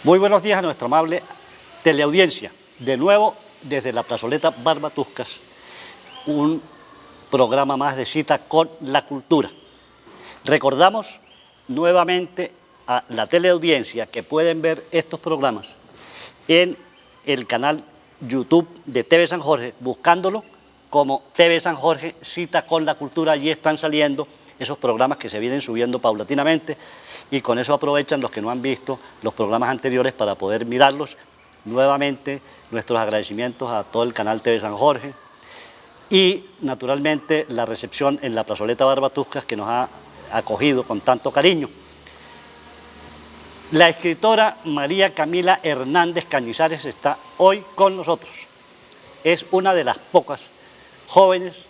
Muy buenos días a nuestra amable teleaudiencia. De nuevo, desde la plazoleta Barbatuscas, un programa más de cita con la cultura. Recordamos nuevamente a la teleaudiencia que pueden ver estos programas en el canal YouTube de TV San Jorge, buscándolo como TV San Jorge Cita con la Cultura. Allí están saliendo esos programas que se vienen subiendo paulatinamente y con eso aprovechan los que no han visto los programas anteriores para poder mirarlos. Nuevamente nuestros agradecimientos a todo el canal TV San Jorge y naturalmente la recepción en la plazoleta Barbatuscas que nos ha acogido con tanto cariño. La escritora María Camila Hernández Cañizares está hoy con nosotros. Es una de las pocas jóvenes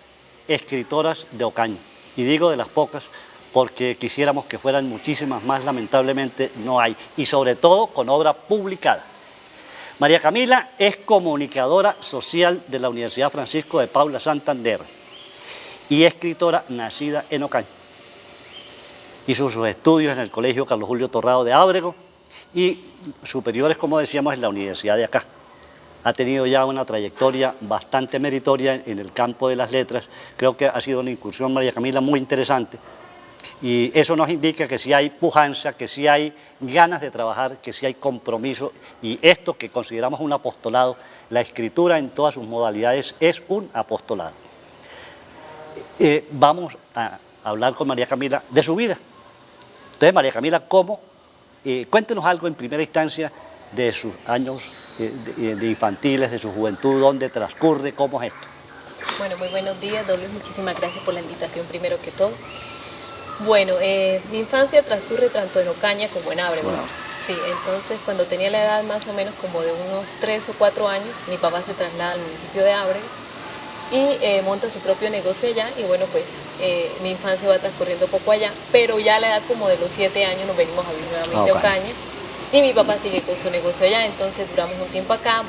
escritoras de Ocaña. Y digo de las pocas porque quisiéramos que fueran muchísimas más, lamentablemente no hay. Y sobre todo con obra publicada. María Camila es comunicadora social de la Universidad Francisco de Paula Santander y escritora nacida en Ocaña. Hizo sus estudios en el Colegio Carlos Julio Torrado de Ábrego y superiores, como decíamos, en la universidad de acá. Ha tenido ya una trayectoria bastante meritoria en el campo de las letras. Creo que ha sido una incursión, María Camila, muy interesante. Y eso nos indica que sí hay pujanza, que sí hay ganas de trabajar, que sí hay compromiso. Y esto que consideramos un apostolado, la escritura en todas sus modalidades es un apostolado. Vamos a hablar con María Camila de su vida. Entonces, María Camila, cuéntenos algo en primera instancia de sus años de infantiles, de su juventud, dónde transcurre, cómo es esto. Bueno, muy buenos días, don Luis, muchísimas gracias por la invitación primero que todo. Bueno, mi infancia transcurre tanto en Ocaña como en Ábrego. Wow. Sí, entonces cuando tenía la edad más o menos como de unos 3 o 4 años, mi papá se traslada al municipio de Ábrego y monta su propio negocio allá y bueno, pues mi infancia va transcurriendo poco allá, pero ya a la edad como de los 7 años nos venimos a vivir nuevamente a Ocaña y mi papá sigue con su negocio allá, entonces duramos un tiempo acá,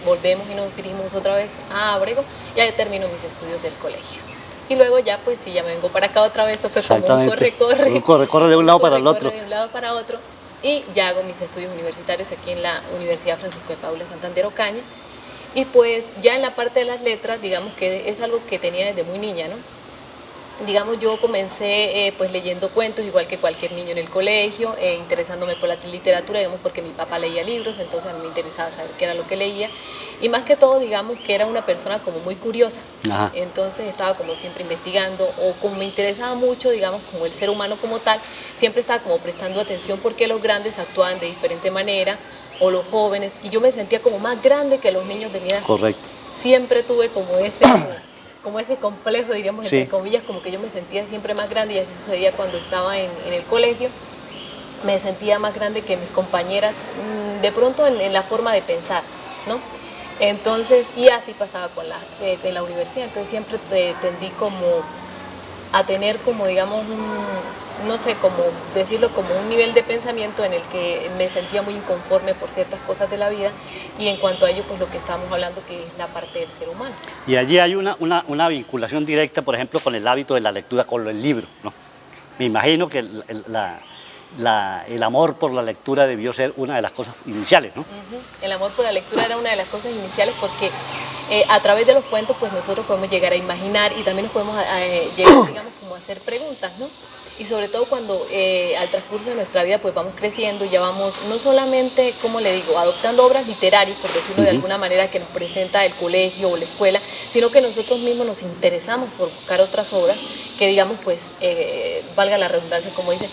volvemos y nos dirigimos otra vez a Ábrego y ahí termino mis estudios del colegio. Y luego ya pues sí, ya me vengo para acá otra vez, eso fue como un corre-corre. Un corre-corre de un lado para el otro. De un lado para otro y ya hago mis estudios universitarios aquí en la Universidad Francisco de Paula Santander Ocaña. Y pues ya en la parte de las letras, digamos que es algo que tenía desde muy niña, ¿no? Digamos, yo comencé pues leyendo cuentos, igual que cualquier niño en el colegio, interesándome por la literatura, digamos, porque mi papá leía libros, entonces a mí me interesaba saber qué era lo que leía. Y más que todo, digamos, que era una persona como muy curiosa. Ajá. Entonces estaba como siempre investigando, o como me interesaba mucho, digamos, como el ser humano como tal, siempre estaba como prestando atención porque los grandes actuaban de diferente manera, o los jóvenes, y yo me sentía como más grande que los niños de mi edad. Correcto. Siempre tuve como ese complejo, diríamos, entre comillas, como que yo me sentía siempre más grande y así sucedía cuando estaba en el colegio. Me sentía más grande que mis compañeras, de pronto en la forma de pensar, ¿no? Entonces, y así pasaba en la universidad, entonces siempre tendí como a tener como, digamos, no sé cómo decirlo, como un nivel de pensamiento en el que me sentía muy inconforme por ciertas cosas de la vida y en cuanto a ello, pues lo que estamos hablando que es la parte del ser humano. Y allí hay una vinculación directa, por ejemplo, con el hábito de la lectura, con el libro, ¿no? Sí. Me imagino que el amor por la lectura debió ser una de las cosas iniciales, ¿no? El amor por la lectura era una de las cosas iniciales porque a través de los cuentos pues nosotros podemos llegar a imaginar y también nos podemos llegar, digamos, como a hacer preguntas, ¿no? Y sobre todo cuando al transcurso de nuestra vida pues vamos creciendo, ya vamos no solamente, como le digo, adoptando obras literarias, por decirlo de alguna manera, que nos presenta el colegio o la escuela, sino que nosotros mismos nos interesamos por buscar otras obras que, digamos, pues, valga la redundancia, como dicen,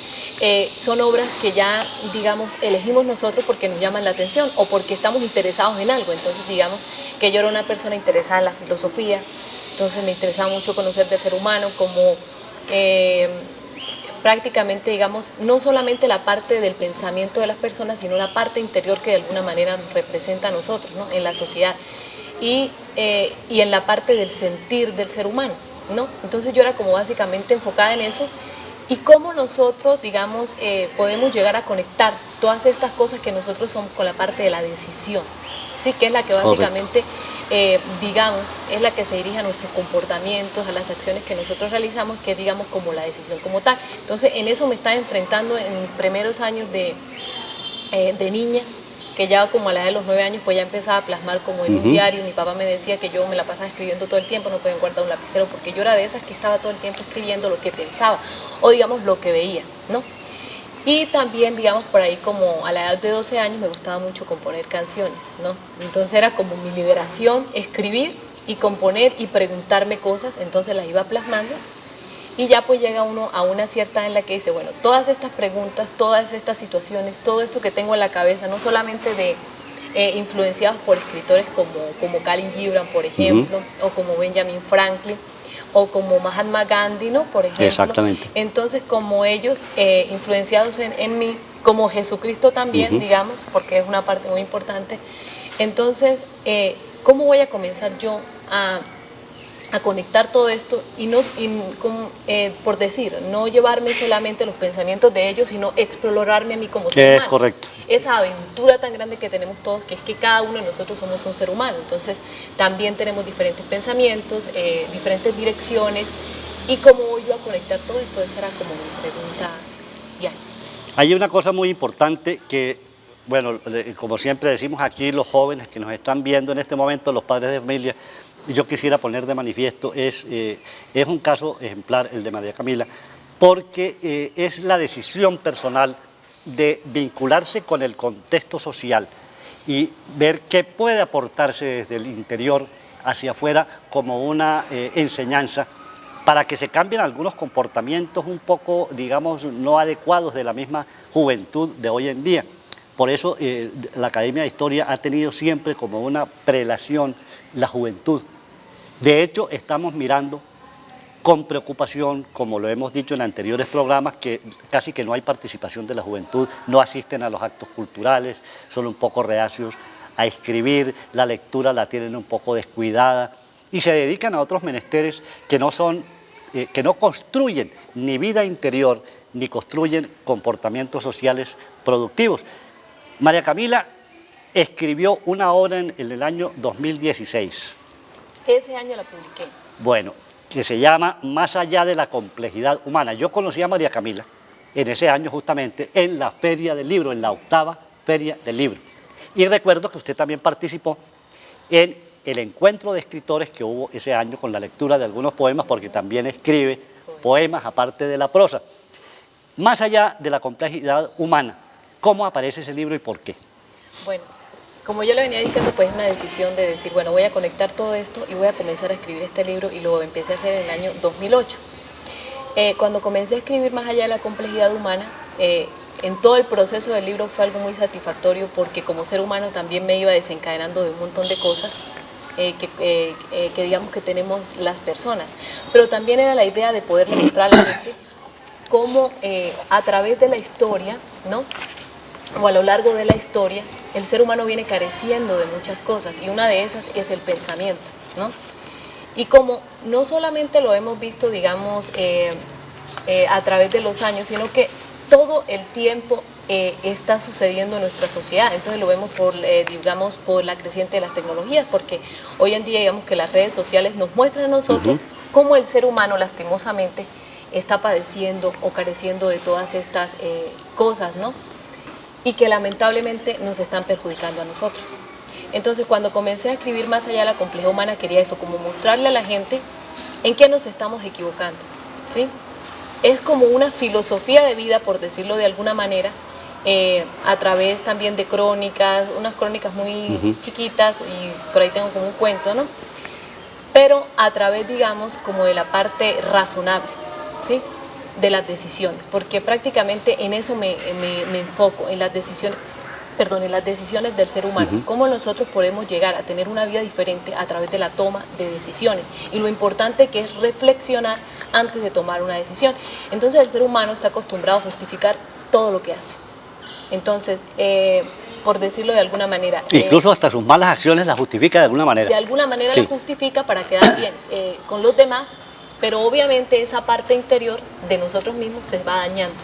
son obras que ya, digamos, elegimos nosotros porque nos llaman la atención o porque estamos interesados en algo. Entonces, digamos que yo era una persona interesada en la filosofía, entonces me interesaba mucho conocer del ser humano, como prácticamente, digamos, no solamente la parte del pensamiento de las personas, sino la parte interior que de alguna manera nos representa a nosotros, ¿no? En la sociedad y en la parte del sentir del ser humano, ¿no? Entonces yo era como básicamente enfocada en eso y cómo nosotros, digamos, podemos llegar a conectar todas estas cosas que nosotros somos con la parte de la decisión, ¿sí? Que es la que básicamente, digamos, es la que se dirige a nuestros comportamientos, a las acciones que nosotros realizamos, que es, digamos, como la decisión como tal. Entonces, en eso me estaba enfrentando en mis primeros años de niña, que ya como a la edad de los 9 años pues ya empezaba a plasmar como en un diario. Mi papá me decía que yo me la pasaba escribiendo todo el tiempo, no podía guardar un lapicero porque yo era de esas que estaba todo el tiempo escribiendo lo que pensaba o digamos lo que veía, ¿no? Y también, digamos, por ahí como a la edad de 12 años me gustaba mucho componer canciones, ¿no? Entonces era como mi liberación, escribir y componer y preguntarme cosas, entonces las iba plasmando. Y ya pues llega uno a una cierta edad en la que dice, bueno, todas estas preguntas, todas estas situaciones, todo esto que tengo en la cabeza, no solamente de influenciados por escritores como Khalil Gibran, por ejemplo, o como Benjamin Franklin, o como Mahatma Gandhi, ¿no? Por ejemplo. Exactamente. Entonces, como ellos, influenciados en mí, como Jesucristo también, digamos, porque es una parte muy importante, entonces, ¿cómo voy a comenzar yo a conectar todo esto por decir, no llevarme solamente los pensamientos de ellos, sino explorarme a mí como ser humano? Es correcto. Esa aventura tan grande que tenemos todos, que es que cada uno de nosotros somos un ser humano, entonces también tenemos diferentes pensamientos, diferentes direcciones, y cómo voy yo a conectar todo esto, esa era como mi pregunta diaria. Hay una cosa muy importante que, bueno, como siempre decimos aquí los jóvenes que nos están viendo en este momento, los padres de familia, yo quisiera poner de manifiesto, es un caso ejemplar el de María Camila, porque es la decisión personal de vincularse con el contexto social y ver qué puede aportarse desde el interior hacia afuera como una enseñanza para que se cambien algunos comportamientos un poco, digamos, no adecuados de la misma juventud de hoy en día. Por eso la Academia de Historia ha tenido siempre como una prelación la juventud. De hecho, estamos mirando con preocupación, como lo hemos dicho en anteriores programas, que casi que no hay participación de la juventud, no asisten a los actos culturales, son un poco reacios a escribir, la lectura la tienen un poco descuidada y se dedican a otros menesteres que no construyen ni vida interior ni construyen comportamientos sociales productivos. María Camila escribió una obra en el año 2016. Ese año la publiqué. Bueno, que se llama Más allá de la complejidad humana. Yo conocí a María Camila en ese año justamente en la Feria del Libro, en la 8ª Feria del Libro. Y recuerdo que usted también participó en el encuentro de escritores que hubo ese año con la lectura de algunos poemas, porque también escribe poemas aparte de la prosa. Más allá de la complejidad humana, ¿cómo aparece ese libro y por qué? Bueno, como yo le venía diciendo, pues es una decisión de decir, bueno, voy a conectar todo esto y voy a comenzar a escribir este libro, y lo empecé a hacer en el año 2008. Cuando comencé a escribir Más allá de la complejidad humana, en todo el proceso del libro fue algo muy satisfactorio, porque como ser humano también me iba desencadenando de un montón de cosas que digamos que tenemos las personas, pero también era la idea de poderle mostrar a la gente cómo a través de la historia, ¿no?, o a lo largo de la historia, el ser humano viene careciendo de muchas cosas, y una de esas es el pensamiento, ¿no? Y como no solamente lo hemos visto, digamos, a través de los años, sino que todo el tiempo está sucediendo en nuestra sociedad. Entonces lo vemos digamos, por la creciente de las tecnologías, porque hoy en día, digamos, que las redes sociales nos muestran a nosotros cómo el ser humano lastimosamente está padeciendo o careciendo de todas estas cosas, ¿no?, y que lamentablemente nos están perjudicando a nosotros. Entonces, cuando comencé a escribir Más allá de la complejidad humana, quería eso, como mostrarle a la gente en qué nos estamos equivocando, ¿sí? Es como una filosofía de vida, por decirlo de alguna manera, a través también de crónicas, unas crónicas muy chiquitas, y por ahí tengo como un cuento, ¿no? Pero a través, digamos, como de la parte razonable, ¿sí?, de las decisiones, porque prácticamente en eso me enfoco, en las decisiones, en las decisiones del ser humano, cómo nosotros podemos llegar a tener una vida diferente a través de la toma de decisiones, y lo importante que es reflexionar antes de tomar una decisión. Entonces el ser humano está acostumbrado a justificar todo lo que hace. Entonces, por decirlo de alguna manera, incluso hasta sus malas acciones las justifica de alguna manera. De alguna manera sí. Las justifica para quedar bien con los demás, pero obviamente esa parte interior de nosotros mismos se va dañando,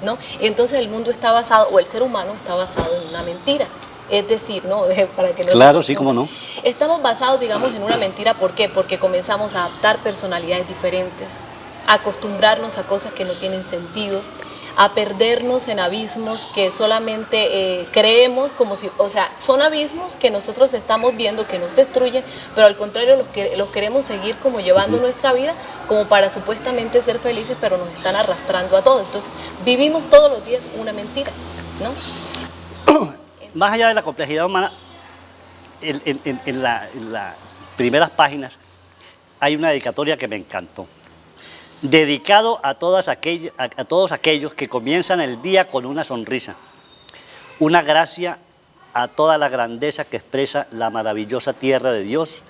¿no? Y entonces el mundo está basado, o el ser humano está basado en una mentira. Es decir, ¿no?, para que no claro, sí, cómo no. Estamos basados, digamos, en una mentira. ¿Por qué? Porque comenzamos a adaptar personalidades diferentes, a acostumbrarnos a cosas que no tienen sentido, a perdernos en abismos que solamente creemos como si, o sea, son abismos que nosotros estamos viendo que nos destruyen, pero al contrario los queremos seguir como llevando nuestra vida como para supuestamente ser felices, pero nos están arrastrando a todos. Entonces vivimos todos los días una mentira, ¿no? Más allá de la complejidad humana, en las primeras páginas hay una dedicatoria que me encantó. Dedicado a todos aquellos que comienzan el día con una sonrisa. Una gracia a toda la grandeza que expresa la maravillosa tierra de Dios,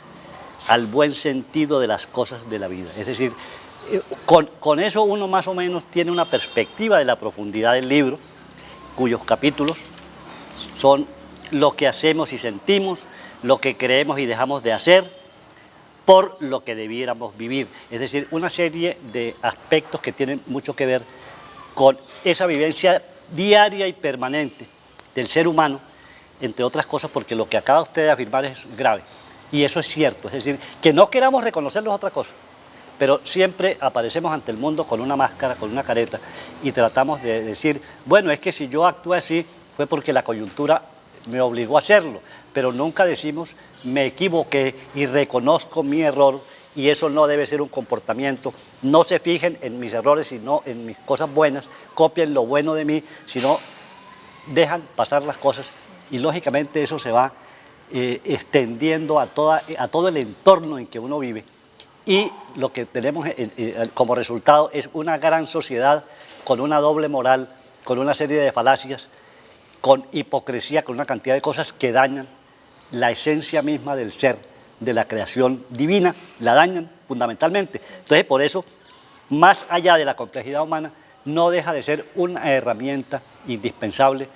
al buen sentido de las cosas de la vida. Es decir, con eso uno más o menos tiene una perspectiva de la profundidad del libro, cuyos capítulos son lo que hacemos y sentimos, lo que creemos y dejamos de hacer, por lo que debiéramos vivir. Es decir, una serie de aspectos que tienen mucho que ver con esa vivencia diaria y permanente del ser humano, entre otras cosas porque lo que acaba usted de afirmar es grave. Y eso es cierto, es decir, que no queramos reconocerlo es otra cosa, pero siempre aparecemos ante el mundo con una máscara, con una careta, y tratamos de decir, bueno, es que si yo actúo así fue porque la coyuntura me obligó a hacerlo, pero nunca decimos me equivoqué y reconozco mi error, y eso no debe ser un comportamiento. No se fijen en mis errores, sino en mis cosas buenas, copien lo bueno de mí, sino dejan pasar las cosas, y lógicamente eso se va extendiendo a todo el entorno en que uno vive, y lo que tenemos como resultado es una gran sociedad con una doble moral, con una serie de falacias, con hipocresía, con una cantidad de cosas que dañan la esencia misma del ser, de la creación divina, la dañan fundamentalmente. Entonces, por eso, más allá de la complejidad humana, no deja de ser una herramienta indispensable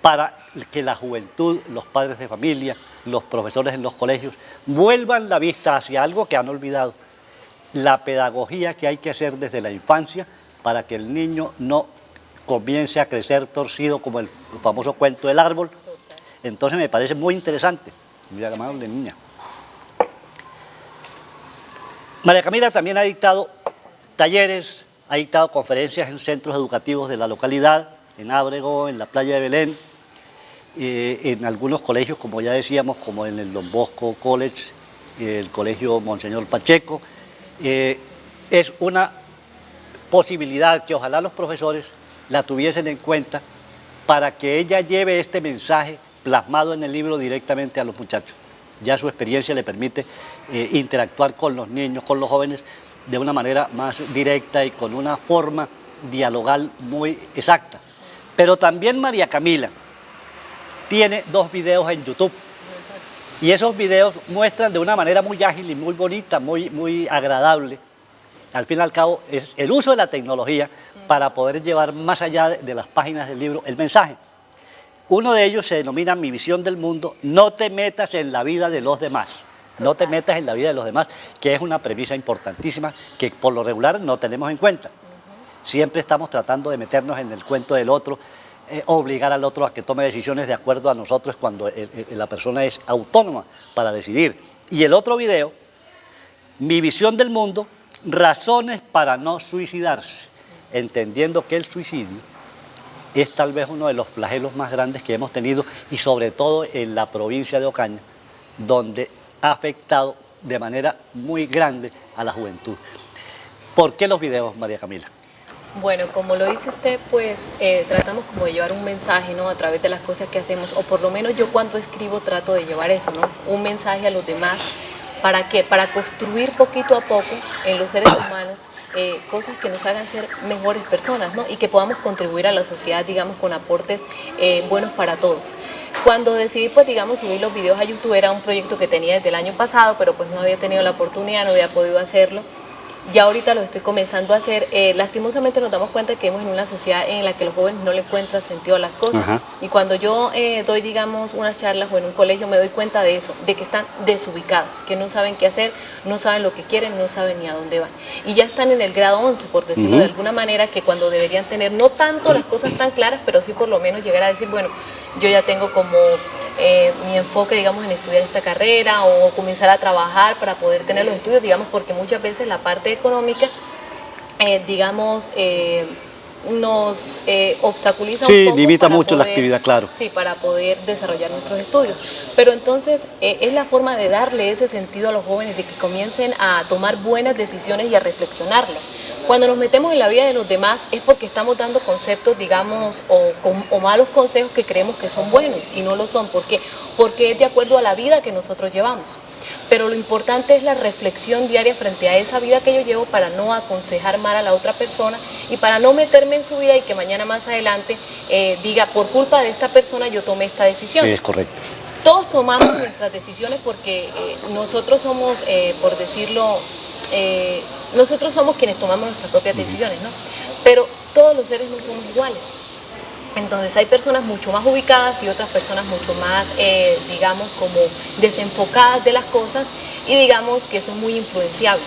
para que la juventud, los padres de familia, los profesores en los colegios, vuelvan la vista hacia algo que han olvidado, la pedagogía que hay que hacer desde la infancia para que el niño no comience a crecer torcido como el famoso cuento del árbol. Entonces me parece muy interesante. Mira la mano de niña. María Camila también ha dictado talleres, ha dictado conferencias en centros educativos de la localidad, en Ábrego, en la playa de Belén, en algunos colegios, como ya decíamos, como en el Don Bosco College, el colegio Monseñor Pacheco. Es una posibilidad que ojalá los profesores la tuviesen en cuenta para que ella lleve este mensaje plasmado en el libro directamente a los muchachos. Ya su experiencia le permite interactuar con los niños, con los jóvenes, de una manera más directa y con una forma dialogal muy exacta. Pero también María Camila tiene 2 videos en YouTube, y esos videos muestran de una manera muy ágil y muy bonita, muy agradable. Al fin y al cabo es el uso de la tecnología para poder llevar más allá de las páginas del libro el mensaje. Uno de ellos se denomina Mi visión del mundo, no te metas en la vida de los demás. No te metas en la vida de los demás, que es una premisa importantísima que por lo regular no tenemos en cuenta. Siempre estamos tratando de meternos en el cuento del otro, obligar al otro a que tome decisiones de acuerdo a nosotros cuando la persona es autónoma para decidir. Y el otro video, Mi visión del mundo, razones para no suicidarse, entendiendo que el suicidio es tal vez uno de los flagelos más grandes que hemos tenido, y sobre todo en la provincia de Ocaña, donde ha afectado de manera muy grande a la juventud. ¿Por qué los videos, María Camila? Bueno, como lo dice usted, pues tratamos como de llevar un mensaje, ¿no? A través de las cosas que hacemos, o por lo menos yo cuando escribo trato de llevar eso, ¿no? Un mensaje a los demás. ¿Para qué? Para construir poquito a poco en los seres humanos cosas que nos hagan ser mejores personas, ¿no? Y que podamos contribuir a la sociedad, digamos, con aportes buenos para todos. Cuando decidí, pues, digamos, subir los videos a YouTube, era un proyecto que tenía desde el año pasado, pero pues no había tenido la oportunidad, no había podido hacerlo. Ya ahorita lo estoy comenzando a hacer. Lastimosamente nos damos cuenta que vivimos en una sociedad en la que los jóvenes no le encuentran sentido a las cosas. Ajá. Y cuando yo doy, digamos, unas charlas o en un colegio, me doy cuenta de eso, de que están desubicados, que no saben qué hacer, no saben lo que quieren, no saben ni a dónde van. Y ya están en el grado 11, por decirlo de alguna manera, que cuando deberían tener no tanto las cosas tan claras, pero sí por lo menos llegar a decir, bueno, yo ya tengo como mi enfoque, digamos, en estudiar esta carrera o comenzar a trabajar para poder tener los estudios, digamos, porque muchas veces la parte económica, digamos, nos obstaculiza Sí, un poco limita para mucho la poder, actividad, claro. sí, para poder desarrollar nuestros estudios. Pero entonces es la forma de darle ese sentido a los jóvenes, de que comiencen a tomar buenas decisiones y a reflexionarlas. Cuando nos metemos en la vida de los demás es porque estamos dando conceptos, digamos, o malos consejos que creemos que son buenos y no lo son. ¿Por qué? Porque es de acuerdo a la vida que nosotros llevamos. Pero lo importante es la reflexión diaria frente a esa vida que yo llevo para no aconsejar mal a la otra persona y para no meterme en su vida y que mañana más adelante diga, por culpa de esta persona yo tomé esta decisión. Es correcto. Todos tomamos nuestras decisiones porque nosotros somos, por decirlo, nosotros somos quienes tomamos nuestras propias decisiones, ¿no? Pero todos los seres no somos iguales. Entonces hay personas mucho más ubicadas y otras personas mucho más, digamos, como desenfocadas de las cosas y digamos que son muy influenciables,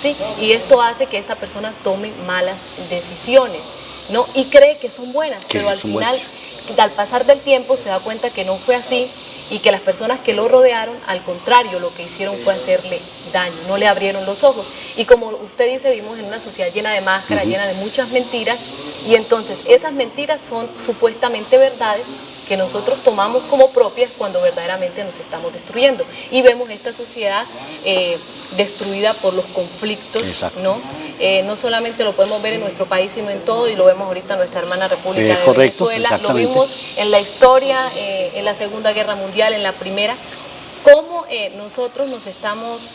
¿sí? Y esto hace que esta persona tome malas decisiones, ¿no? Y cree que son buenas, Que pero al son final, buenas. al pasar del tiempo, se da cuenta que no fue así y que las personas que lo rodearon, al contrario, lo que hicieron fue hacerle daño, no le abrieron los ojos. Y como usted dice, vivimos en una sociedad llena de máscaras, llena de muchas mentiras, y entonces esas mentiras son supuestamente verdades que nosotros tomamos como propias cuando verdaderamente nos estamos destruyendo. Y vemos esta sociedad destruida por los conflictos, ¿no? No solamente lo podemos ver en nuestro país, sino en todo, y lo vemos ahorita en nuestra hermana República de Venezuela, lo vimos en la historia, en la Segunda Guerra Mundial, en la Primera, cómo nosotros nos estamos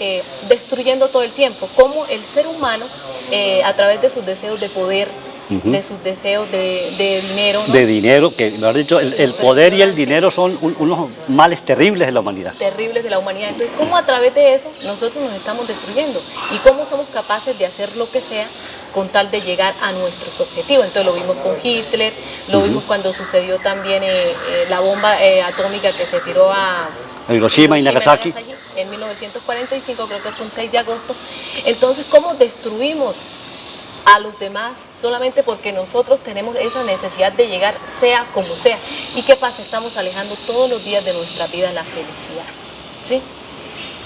destruyendo todo el tiempo, cómo el ser humano, a través de sus deseos de poder, de sus deseos de dinero, ¿no? De dinero, que lo has dicho, el poder y el dinero son unos males terribles de la humanidad. Terribles de la humanidad. Entonces, ¿cómo a través de eso nosotros nos estamos destruyendo? ¿Y cómo somos capaces de hacer lo que sea con tal de llegar a nuestros objetivos? Entonces lo vimos con Hitler, lo vimos cuando sucedió también la bomba atómica que se tiró a Hiroshima y Nagasaki. En 1945, creo que fue un 6 de agosto. Entonces, ¿cómo destruimos a los demás solamente porque nosotros tenemos esa necesidad de llegar sea como sea? ¿Y qué pasa? Estamos alejando todos los días de nuestra vida la felicidad, ¿sí?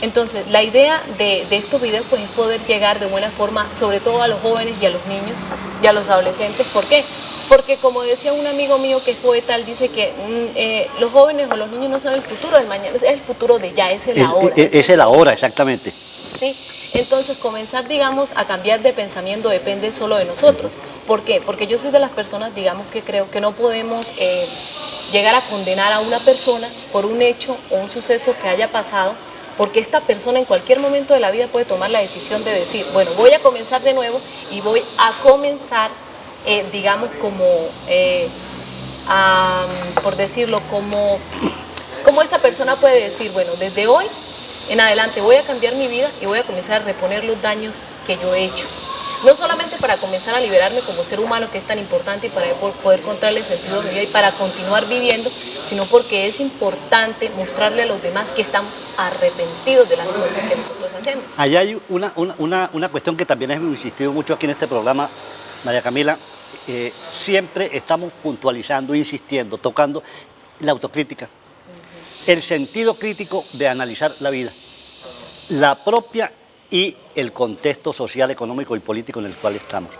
Entonces, la idea de estos videos pues es poder llegar de buena forma, sobre todo a los jóvenes y a los niños y a los adolescentes. ¿Por qué? Porque como decía un amigo mío que es poeta, él dice que los jóvenes o los niños no son el futuro del mañana, es el futuro de ya, es el ahora. Es el ahora, exactamente. ¿Sí? Entonces comenzar, digamos, a cambiar de pensamiento depende solo de nosotros. ¿Por qué? Porque yo soy de las personas, digamos, que creo que no podemos llegar a condenar a una persona por un hecho o un suceso que haya pasado, porque esta persona en cualquier momento de la vida puede tomar la decisión de decir, bueno, voy a comenzar de nuevo y voy a comenzar, digamos, como, por decirlo, como esta persona puede decir, bueno, desde hoy en adelante voy a cambiar mi vida y voy a comenzar a reponer los daños que yo he hecho. No solamente para comenzar a liberarme como ser humano, que es tan importante, y para poder encontrarle sentido a mi vida y para continuar viviendo, sino porque es importante mostrarle a los demás que estamos arrepentidos de las cosas que nosotros hacemos. Allí hay una cuestión que también hemos insistido mucho aquí en este programa, María Camila. Siempre estamos puntualizando, insistiendo, tocando la autocrítica. El sentido crítico de analizar la vida, la propia y el contexto social, económico y político en el cual estamos,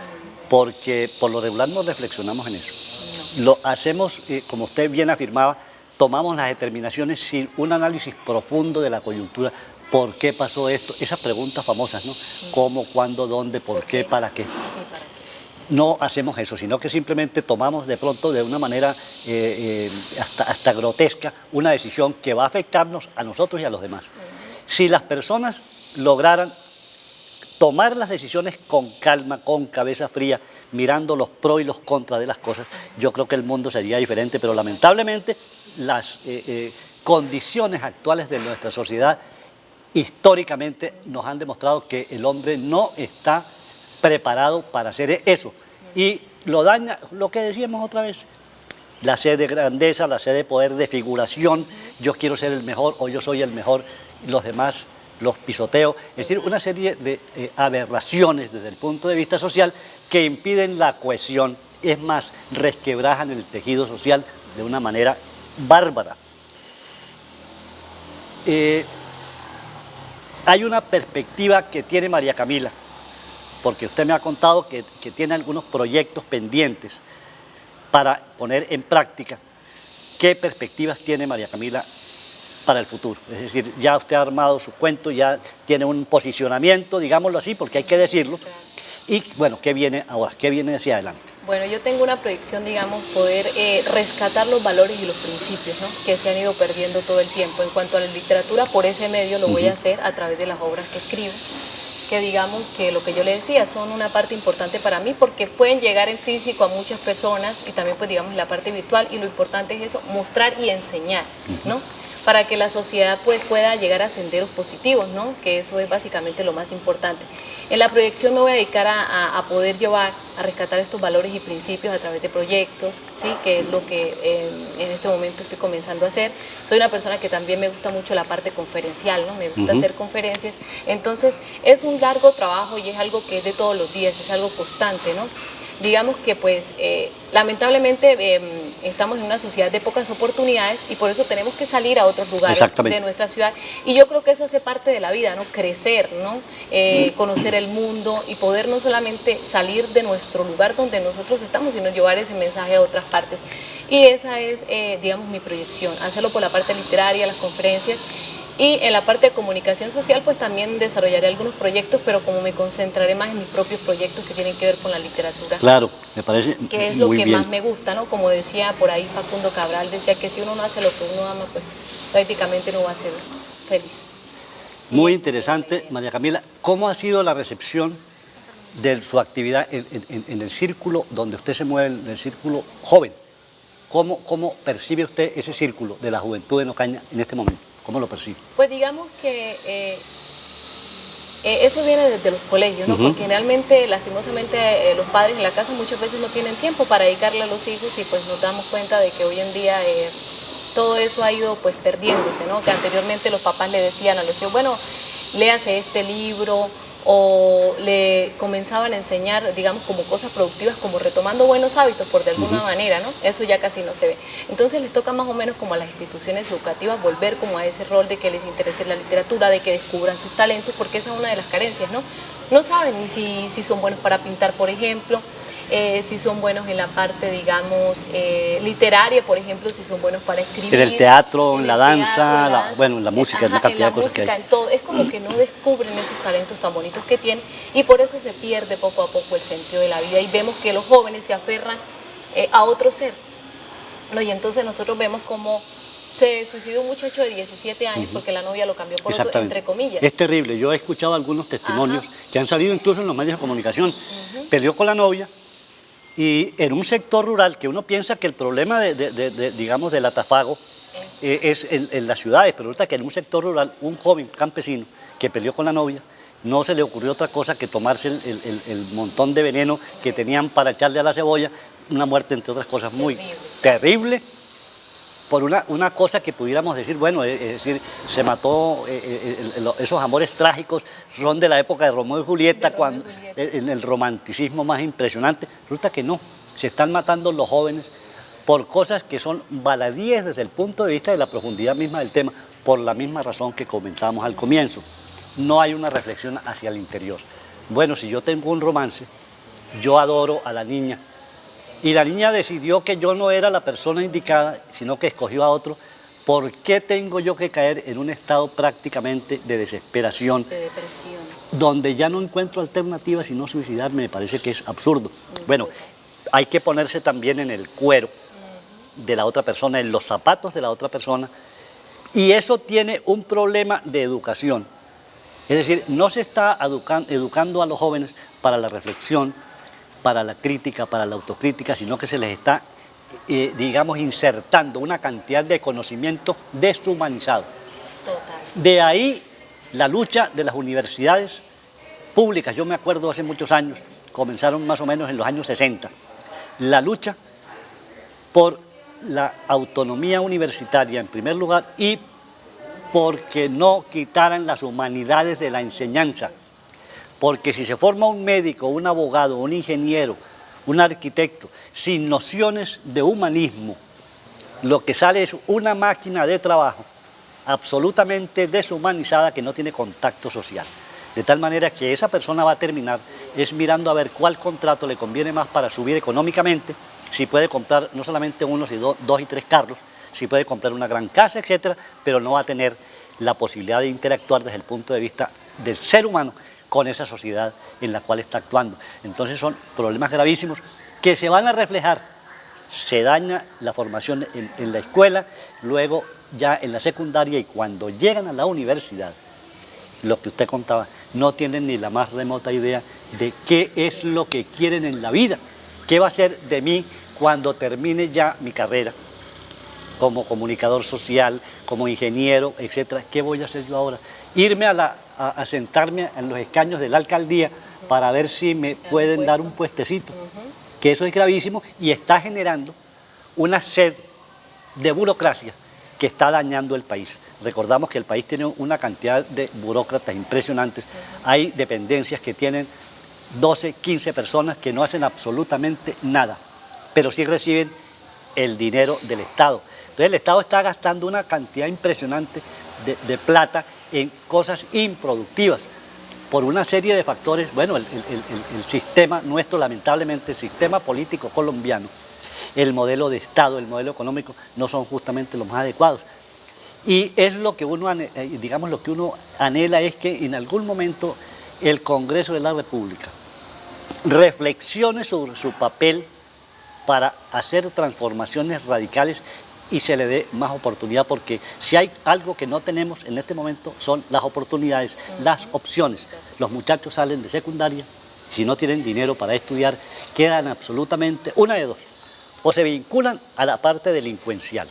porque por lo regular no reflexionamos en eso. Lo hacemos, como usted bien afirmaba, tomamos las determinaciones sin un análisis profundo de la coyuntura. ¿Por qué pasó esto? Esas preguntas famosas, ¿no? ¿Cómo, cuándo, dónde, por qué, para qué? No hacemos eso, sino que simplemente tomamos de pronto de una manera hasta grotesca una decisión que va a afectarnos a nosotros y a los demás. Si las personas lograran tomar las decisiones con calma, con cabeza fría, mirando los pros y los contras de las cosas, yo creo que el mundo sería diferente, pero lamentablemente las condiciones actuales de nuestra sociedad históricamente nos han demostrado que el hombre no está preparado para hacer eso, y lo daña lo que decíamos otra vez, la sed de grandeza, la sed de poder, de figuración, yo quiero ser el mejor o yo soy el mejor, y los demás los pisoteo, es decir, una serie de aberraciones desde el punto de vista social que impiden la cohesión, es más, resquebrajan el tejido social de una manera bárbara. Hay una perspectiva que tiene María Camila porque usted me ha contado que tiene algunos proyectos pendientes para poner en práctica. ¿Qué perspectivas tiene María Camila para el futuro? Es decir, ya usted ha armado su cuento, ya tiene un posicionamiento, digámoslo así, porque hay que decirlo. Y bueno, ¿qué viene ahora? ¿Qué viene hacia adelante? Bueno, yo tengo una proyección, digamos, poder rescatar los valores y los principios, ¿no?, que se han ido perdiendo todo el tiempo. En cuanto a la literatura, por ese medio lo voy a hacer a través de las obras que escribo, que digamos que lo que yo le decía son una parte importante para mí porque pueden llegar en físico a muchas personas y también pues digamos la parte virtual, y lo importante es eso, mostrar y enseñar, ¿no?, para que la sociedad pues pueda llegar a senderos positivos, ¿no?, que eso es básicamente lo más importante. En la proyección me voy a dedicar a poder llevar, a rescatar estos valores y principios a través de proyectos, ¿sí?, que es lo que en este momento estoy comenzando a hacer. Soy una persona que también me gusta mucho la parte conferencial, ¿no?, me gusta hacer conferencias, entonces es un largo trabajo y es algo que es de todos los días, es algo constante, ¿no? Digamos que pues lamentablemente estamos en una sociedad de pocas oportunidades y por eso tenemos que salir a otros lugares de nuestra ciudad, y yo creo que eso hace parte de la vida, ¿no?, crecer, ¿no?, conocer el mundo y poder no solamente salir de nuestro lugar donde nosotros estamos, sino llevar ese mensaje a otras partes, y esa es digamos mi proyección, hacerlo por la parte literaria, las conferencias. Y en la parte de comunicación social, pues también desarrollaré algunos proyectos, pero como me concentraré más en mis propios proyectos que tienen que ver con la literatura. Claro, me parece muy bien. Que es lo que más me gusta, ¿no? Como decía por ahí Facundo Cabral, decía que si uno no hace lo que uno ama, pues prácticamente no va a ser feliz. Muy interesante, María Camila. ¿Cómo ha sido la recepción de su actividad en el círculo donde usted se mueve, en el círculo joven? ¿Cómo percibe usted ese círculo de la juventud en Ocaña en este momento? ¿Cómo lo percibe? Pues digamos que eso viene desde los colegios, ¿no? Porque generalmente, lastimosamente, los padres en la casa muchas veces no tienen tiempo para dedicarle a los hijos, y pues nos damos cuenta de que hoy en día todo eso ha ido pues perdiéndose, ¿no? Que anteriormente los papás le decían a los hijos, bueno, léase este libro, o le comenzaban a enseñar, digamos, como cosas productivas, como retomando buenos hábitos, por de alguna manera, ¿no? Eso ya casi no se ve. Entonces les toca más o menos como a las instituciones educativas volver como a ese rol de que les interese la literatura, de que descubran sus talentos, porque esa es una de las carencias, ¿no? No saben ni si son buenos para pintar, por ejemplo, si son buenos en la parte, digamos, literaria, por ejemplo, si son buenos para escribir. En el teatro, en la danza, bueno, en la música, en la cantidad de cosas que hay. En todo, es como que no descubren esos talentos tan bonitos que tienen, y por eso se pierde poco a poco el sentido de la vida, y vemos que los jóvenes se aferran a otro ser, ¿no? Y entonces nosotros vemos como se suicidó un muchacho de 17 años porque la novia lo cambió por otro, entre comillas. Es terrible, yo he escuchado algunos testimonios que han salido incluso en los medios de comunicación. Peleó con la novia, y en un sector rural que uno piensa que el problema digamos, del atafago es en las ciudades, pero resulta que en un sector rural, un joven campesino que peleó con la novia, no se le ocurrió otra cosa que tomarse el montón de veneno que tenían para echarle a la cebolla, una muerte, entre otras cosas, muy terrible, por una cosa que pudiéramos decir, bueno, es decir, se mató, esos amores trágicos son de la época de Romeo y Julieta, cuando en el romanticismo más impresionante. Resulta que no, se están matando los jóvenes por cosas que son baladíes desde el punto de vista de la profundidad misma del tema, por la misma razón que comentábamos al comienzo. No hay una reflexión hacia el interior. Bueno, si yo tengo un romance, yo adoro a la niña, y la niña decidió que yo no era la persona indicada, sino que escogió a otro, ¿por qué tengo yo que caer en un estado prácticamente de desesperación? De depresión. Donde ya no encuentro alternativas sino suicidarme, me parece que es absurdo. Bueno, hay que ponerse también en el cuero de la otra persona, en los zapatos de la otra persona, y eso tiene un problema de educación. Es decir, no se está educando a los jóvenes para la reflexión, para la crítica, para la autocrítica, sino que se les está, digamos, insertando una cantidad de conocimiento deshumanizado. Total. De ahí la lucha de las universidades públicas. Yo me acuerdo hace muchos años, comenzaron más o menos en los años 60, la lucha por la autonomía universitaria en primer lugar y porque no quitaran las humanidades de la enseñanza. Porque si se forma un médico, un abogado, un ingeniero, un arquitecto, sin nociones de humanismo, lo que sale es una máquina de trabajo absolutamente deshumanizada que no tiene contacto social. De tal manera que esa persona va a terminar es mirando a ver cuál contrato le conviene más para subir económicamente, si puede comprar no solamente uno, sino dos y tres carros, si puede comprar una gran casa, etcétera, pero no va a tener la posibilidad de interactuar desde el punto de vista del ser humano con esa sociedad en la cual está actuando. Entonces son problemas gravísimos que se van a reflejar. Se daña la formación en la escuela, luego ya en la secundaria, y cuando llegan a la universidad, lo que usted contaba, no tienen ni la más remota idea de qué es lo que quieren en la vida, qué va a ser de mí cuando termine ya mi carrera como comunicador social, como ingeniero, etcétera. ¿Qué voy a hacer yo ahora? Irme a sentarme en los escaños de la alcaldía para ver si me pueden dar un puestecito, que eso es gravísimo y está generando una sed de burocracia que está dañando el país. Recordamos que el país tiene una cantidad de burócratas impresionantes. Hay dependencias que tienen 12, 15 personas que no hacen absolutamente nada, pero sí reciben el dinero del Estado. Entonces el Estado está gastando una cantidad impresionante de plata en cosas improductivas por una serie de factores. Bueno, el sistema nuestro, lamentablemente, el sistema político colombiano, el modelo de Estado, el modelo económico, no son justamente los más adecuados. Y es lo que uno, digamos, lo que uno anhela es que en algún momento el Congreso de la República reflexione sobre su papel para hacer transformaciones radicales y se le dé más oportunidad, porque si hay algo que no tenemos en este momento son las oportunidades, las opciones. Los muchachos salen de secundaria, si no tienen dinero para estudiar, quedan absolutamente una de dos: o se vinculan a la parte delincuencial,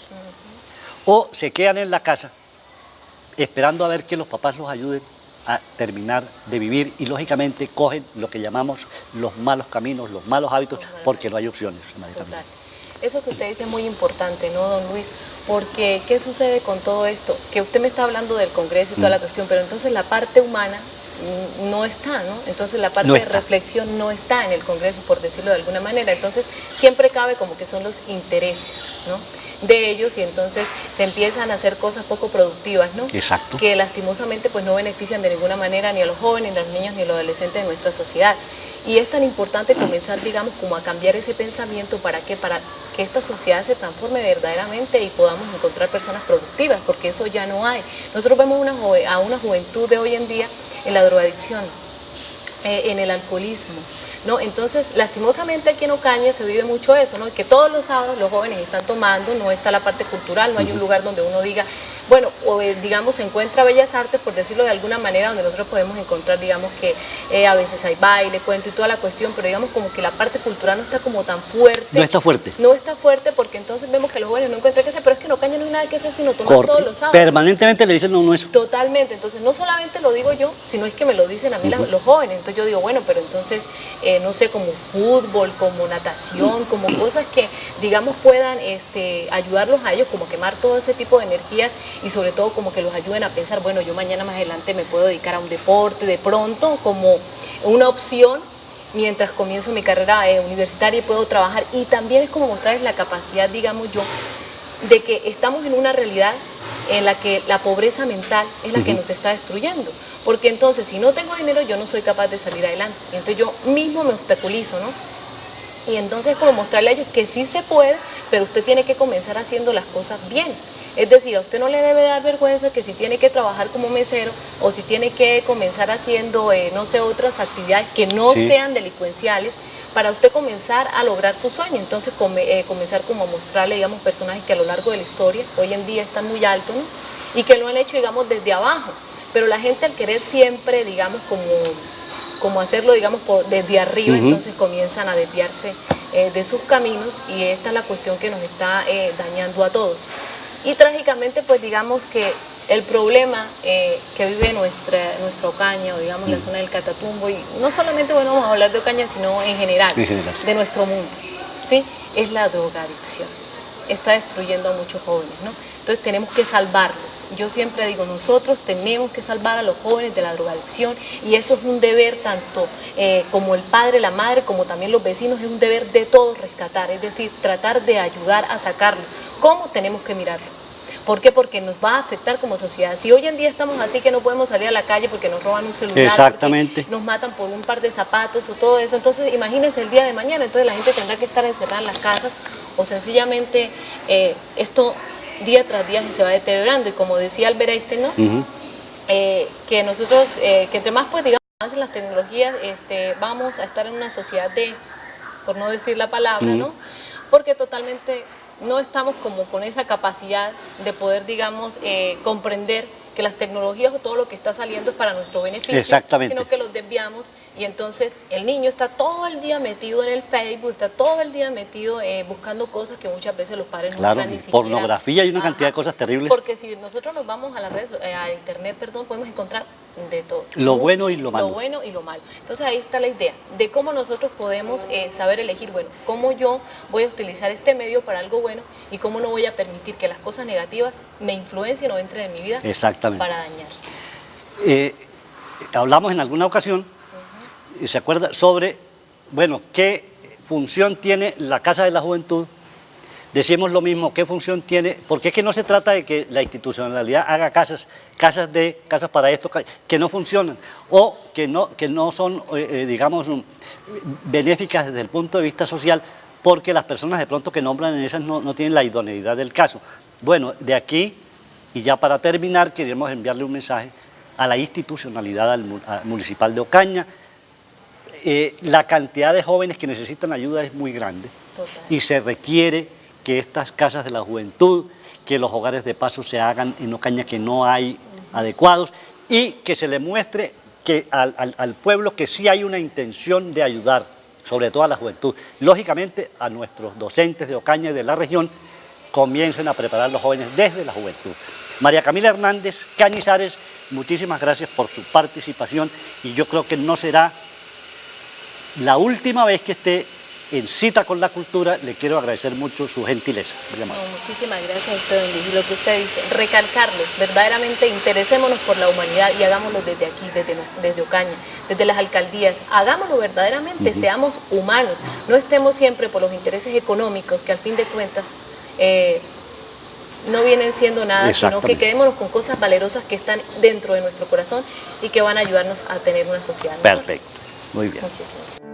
o se quedan en la casa esperando a ver que los papás los ayuden a terminar de vivir, y lógicamente cogen lo que llamamos los malos caminos, los malos hábitos, porque no hay opciones. Total. Eso que usted dice es muy importante, ¿no, don Luis? Porque, ¿qué sucede con todo esto? Que usted me está hablando del Congreso y toda la cuestión, pero entonces la parte humana no está, ¿no? Entonces la parte de reflexión no está en el Congreso, por decirlo de alguna manera. Entonces siempre cabe como que son los intereses, ¿no?, de ellos, y entonces se empiezan a hacer cosas poco productivas, ¿no? Exacto. Que lastimosamente pues no benefician de ninguna manera ni a los jóvenes, ni a los niños, ni a los adolescentes de nuestra sociedad. Y es tan importante comenzar, digamos, como a cambiar ese pensamiento. ¿Para qué? Para que esta sociedad se transforme verdaderamente y podamos encontrar personas productivas, porque eso ya no hay. Nosotros vemos a una juventud de hoy en día en la drogadicción, en el alcoholismo, ¿no? Entonces, lastimosamente aquí en Ocaña se vive mucho eso, ¿no? Que todos los sábados los jóvenes están tomando, no está la parte cultural, no hay un lugar donde uno diga, bueno, o digamos se encuentra Bellas Artes, por decirlo de alguna manera, donde nosotros podemos encontrar, digamos que a veces hay baile, cuento y toda la cuestión, pero digamos como que la parte cultural no está como tan fuerte. No está fuerte. No está fuerte, porque entonces vemos que los jóvenes no encuentran qué hacer, pero es que en Ocaña no hay nada que hacer sino tomar todos los sábados. Permanentemente le dicen no eso. Totalmente. Entonces no solamente lo digo yo, sino es que me lo dicen a mí los jóvenes. Entonces yo digo, bueno, pero entonces, no sé, como fútbol, como natación, como cosas que, digamos, puedan ayudarlos a ellos como a quemar todo ese tipo de energías, y sobre todo como que los ayuden a pensar, bueno, yo mañana más adelante me puedo dedicar a un deporte, de pronto como una opción mientras comienzo mi carrera universitaria y puedo trabajar. Y también es como mostrarles la capacidad, digamos yo, de que estamos en una realidad en la que la pobreza mental es la que nos está destruyendo. Porque entonces, si no tengo dinero, yo no soy capaz de salir adelante. Y entonces yo mismo me obstaculizo, ¿no? Y entonces como mostrarle a ellos que sí se puede, pero usted tiene que comenzar haciendo las cosas bien. Es decir, a usted no le debe dar vergüenza que si tiene que trabajar como mesero, o si tiene que comenzar haciendo, no sé, otras actividades que no sean delincuenciales, para usted comenzar a lograr su sueño. Entonces comenzar como a mostrarle, digamos, personajes que a lo largo de la historia hoy en día están muy altos, ¿no?, y que lo han hecho, digamos, desde abajo. Pero la gente, al querer siempre, digamos, como hacerlo, digamos, desde arriba, entonces comienzan a desviarse de sus caminos, y esta es la cuestión que nos está dañando a todos. Y trágicamente, pues digamos que el problema que vive nuestra Ocaña, o digamos la zona del Catatumbo, y no solamente, bueno, vamos a hablar de Ocaña, sino en general, de nuestro mundo, ¿sí?, es la drogadicción. Está destruyendo a muchos jóvenes, ¿no? Entonces tenemos que salvarlos. Yo siempre digo, nosotros tenemos que salvar a los jóvenes de la drogadicción, y eso es un deber tanto como el padre, la madre, como también los vecinos. Es un deber de todos rescatar, es decir, tratar de ayudar a sacarlos. ¿Cómo? Tenemos que mirarlo. ¿Por qué? Porque nos va a afectar como sociedad. Si hoy en día estamos así que no podemos salir a la calle porque nos roban un celular, exactamente, porque nos matan por un par de zapatos o todo eso, entonces imagínense el día de mañana, entonces la gente tendrá que estar encerrada en las casas o sencillamente esto día tras día se va deteriorando y como decía Albert Einstein, ¿no? Que nosotros, que entre más pues digamos avancen las tecnologías, vamos a estar en una sociedad de, por no decir la palabra, ¿no? Porque totalmente no estamos como con esa capacidad de poder, digamos, comprender que las tecnologías o todo lo que está saliendo es para nuestro beneficio, sino que los desviamos y entonces el niño está todo el día metido en el Facebook, está todo el día metido buscando cosas que muchas veces los padres no están ni siquiera. Pornografía y una cantidad de cosas terribles. Porque si nosotros nos vamos a las redes, a internet, perdón, podemos encontrar de todo. Lo bueno y lo malo. Lo bueno y lo malo. Entonces ahí está la idea de cómo nosotros podemos saber elegir, bueno, cómo yo voy a utilizar este medio para algo bueno y cómo no voy a permitir que las cosas negativas me influencien o entren en mi vida para dañar. Hablamos en alguna ocasión, y se acuerda, sobre, bueno, qué función tiene la Casa de la Juventud. Decimos lo mismo, ¿qué función tiene? Porque es que no se trata de que la institucionalidad haga casas para esto, que no funcionan, o que no son, digamos, benéficas desde el punto de vista social, porque las personas de pronto que nombran en esas no tienen la idoneidad del caso. Bueno, de aquí, y ya para terminar, queremos enviarle un mensaje a la institucionalidad municipal de Ocaña. La cantidad de jóvenes que necesitan ayuda es muy grande. Total. Y se requiere que estas casas de la juventud, que los hogares de paso se hagan en Ocaña que no hay adecuados y que se le muestre que al pueblo que sí hay una intención de ayudar, sobre todo a la juventud. Lógicamente a nuestros docentes de Ocaña y de la región comiencen a preparar a los jóvenes desde la juventud. María Camila Hernández Cañizares, muchísimas gracias por su participación y yo creo que no será la última vez que esté en Cita con la Cultura. Le quiero agradecer mucho su gentileza. No, muchísimas gracias a usted, don Luis. Y lo que usted dice, recalcarles, verdaderamente interesémonos por la humanidad y hagámoslo desde aquí, desde Ocaña, desde las alcaldías, hagámoslo verdaderamente, seamos humanos, no estemos siempre por los intereses económicos que al fin de cuentas no vienen siendo nada, sino que quedémonos con cosas valerosas que están dentro de nuestro corazón y que van a ayudarnos a tener una sociedad mejor. Perfecto, muy bien. Muchísimas gracias.